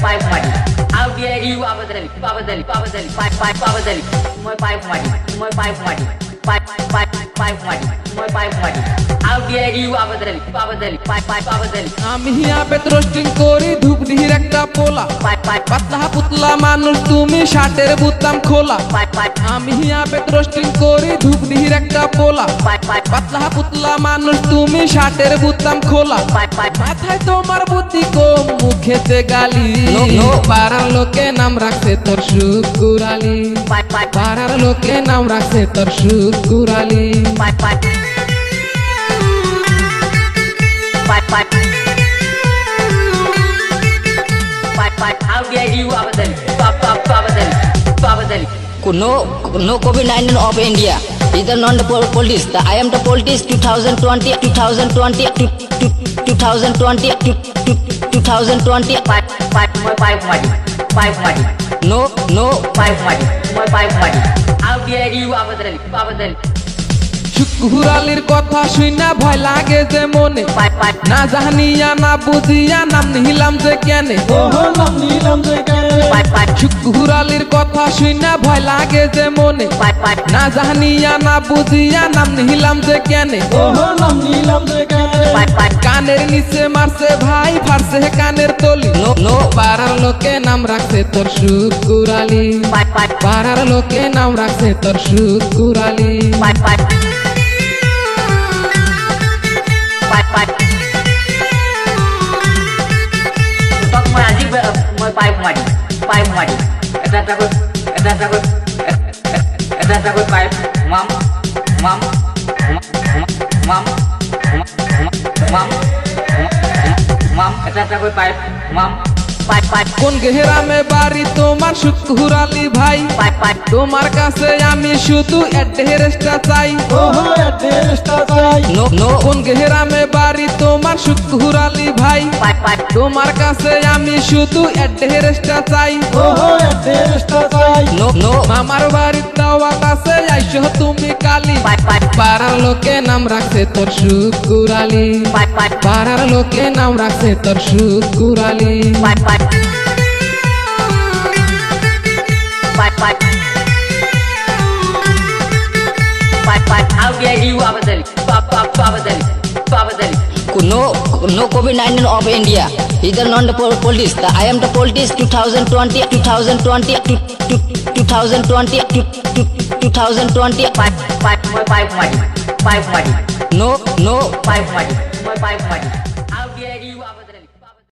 pipe mati. How dare you abadali, my pipe mati, my pipe mati, pipe mati, my pipe mati. How dare you abadali, pipe abadali. আমি হিয়া পেট roasting করি ধূপ দিহির একটা পোলা পাতলা পুতলা মানুষ তুমি শার্টের বুতাম খোলা আমি হিয়া পেট রোস্টিং করি ধূপ দিহির একটা পোলা পাতলা পুতলা মানুষ তুমি শার্টের বুতাম খোলা মাথায় তোমার বুদ্ধি কম মুখেতে গালি পাড়ার লোকে নাম রাখছে তোর শুকুর আলী পাড়ার লোকে নাম রাখছে তোর শুকুর Ali How dare you abadali. No COVID-19 of India. Either non the police. I am the police 2020. Pipe mati. No. Pipe mati. My pipe mati. How dare you abadali. শুকুর আলীর কথা শুইনা ভয় লাগে যে মনে না জানিয়া না বুঝিয়া নাম নিলাম যে কেনে শুকুর আলীর কথা শুইনা ভয় লাগে যে মনে না জানিয়া না বুঝিয়া নাম নিলাম যে কেনে কানের নিচে মারছে ভাই ফারছে কানের তলি পাড়ার লোকে নাম রাখছে তোর শুকুর আলী পাড়ার লোকে নাম রাখছে তোর শুকুর Ali My pipe mati. Eta takut pipe. Mam. Eta takut pipe. Mam. Pipe. কোন গেহরামে বাড়ি তোমার শুকুর আলী ভাই তোমার কাছে আমি শুধু অ্যাড্রেসটা চাই কোন গেহরামে বাড়ি তোমার শুকুর আলী ভাই তোমার কাছে আমি শুধু অ্যাড্রেসটা চাই মামার বাড়ির দেওয়া কাছে আইসো তুমি কালী পাড়ার লোকে নাম রাখছে তোর শুকুর আলী পাড়ার লোকে নাম রাখছে তোর শুকুর Ali How dare you abadali. No COVID-19 of India. Either non the police. I am the police 2020. Pipe mati. No. Pipe mati. My pipe mati.